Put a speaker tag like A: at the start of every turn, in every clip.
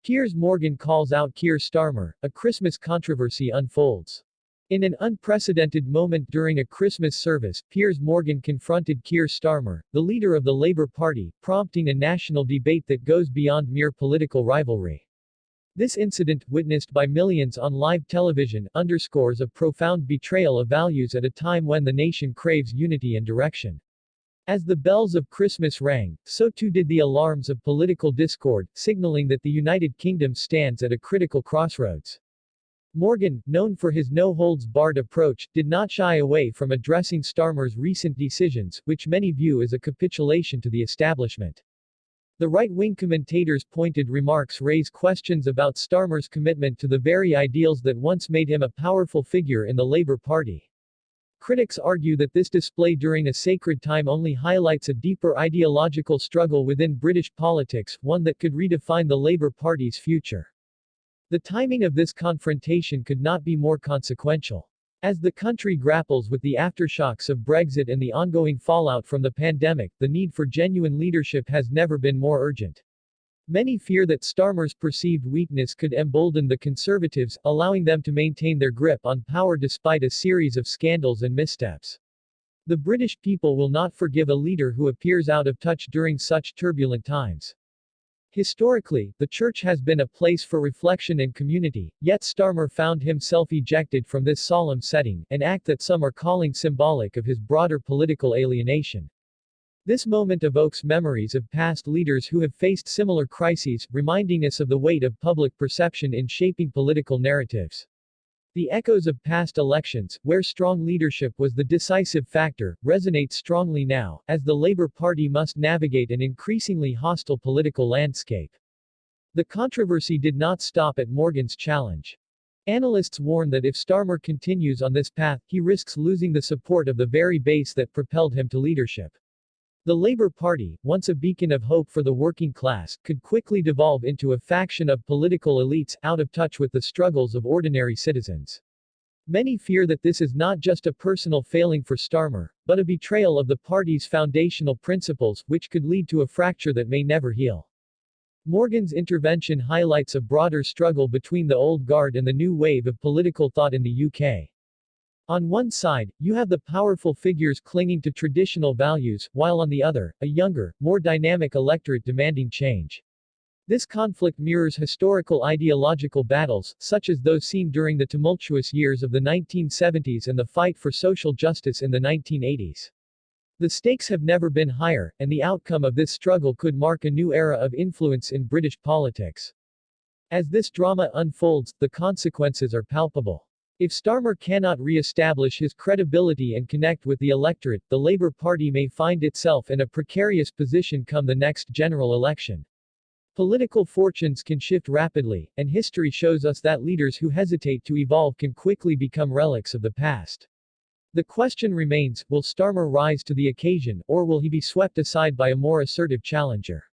A: Piers Morgan calls out Keir Starmer, a Christmas controversy unfolds. In an unprecedented moment during a Christmas service, Piers Morgan confronted Keir Starmer, the leader of the Labour Party, prompting a national debate that goes beyond mere political rivalry. This incident, witnessed by millions on live television, underscores a profound betrayal of values at a time when the nation craves unity and direction. As the bells of Christmas rang, so too did the alarms of political discord, signaling that the United Kingdom stands at a critical crossroads. Morgan, known for his no-holds-barred approach, did not shy away from addressing Starmer's recent decisions, which many view as a capitulation to the establishment. The right-wing commentator's pointed remarks raise questions about Starmer's commitment to the very ideals that once made him a powerful figure in the Labour Party. Critics argue that this display during a sacred time only highlights a deeper ideological struggle within British politics, one that could redefine the Labour Party's future. The timing of this confrontation could not be more consequential. As the country grapples with the aftershocks of Brexit and the ongoing fallout from the pandemic, the need for genuine leadership has never been more urgent. Many fear that Starmer's perceived weakness could embolden the Conservatives, allowing them to maintain their grip on power despite a series of scandals and missteps. The British people will not forgive a leader who appears out of touch during such turbulent times. Historically, the church has been a place for reflection and community, yet Starmer found himself ejected from this solemn setting, an act that some are calling symbolic of his broader political alienation. This moment evokes memories of past leaders who have faced similar crises, reminding us of the weight of public perception in shaping political narratives. The echoes of past elections, where strong leadership was the decisive factor, resonate strongly now, as the Labour Party must navigate an increasingly hostile political landscape. The controversy did not stop at Morgan's challenge. Analysts warn that if Starmer continues on this path, he risks losing the support of the very base that propelled him to leadership. The Labour Party, once a beacon of hope for the working class, could quickly devolve into a faction of political elites, out of touch with the struggles of ordinary citizens. Many fear that this is not just a personal failing for Starmer, but a betrayal of the party's foundational principles, which could lead to a fracture that may never heal. Morgan's intervention highlights a broader struggle between the old guard and the new wave of political thought in the UK. On one side, you have the powerful figures clinging to traditional values, while on the other, a younger, more dynamic electorate demanding change. This conflict mirrors historical ideological battles, such as those seen during the tumultuous years of the 1970s and the fight for social justice in the 1980s. The stakes have never been higher, and the outcome of this struggle could mark a new era of influence in British politics. As this drama unfolds, the consequences are palpable. If Starmer cannot re-establish his credibility and connect with the electorate, the Labour Party may find itself in a precarious position come the next general election. Political fortunes can shift rapidly, and history shows us that leaders who hesitate to evolve can quickly become relics of the past. The question remains, will Starmer rise to the occasion, or will he be swept aside by a more assertive challenger?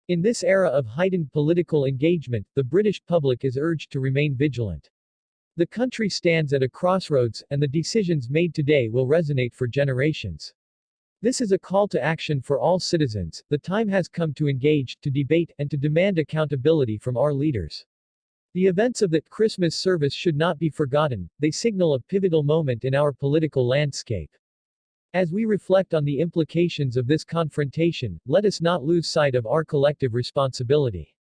A: In this era of heightened political engagement, the British public is urged to remain vigilant. The country stands at a crossroads, and the decisions made today will resonate for generations. This is a call to action for all citizens. The time has come to engage, to debate, and to demand accountability from our leaders. The events of that Christmas service should not be forgotten, they signal a pivotal moment in our political landscape. As we reflect on the implications of this confrontation, let us not lose sight of our collective responsibility.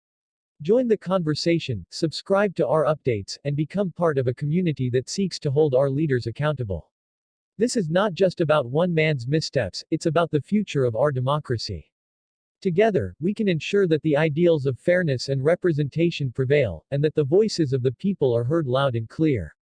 A: Join the conversation, subscribe to our updates, and become part of a community that seeks to hold our leaders accountable. This is not just about one man's missteps, it's about the future of our democracy. Together, we can ensure that the ideals of fairness and representation prevail, and that the voices of the people are heard loud and clear.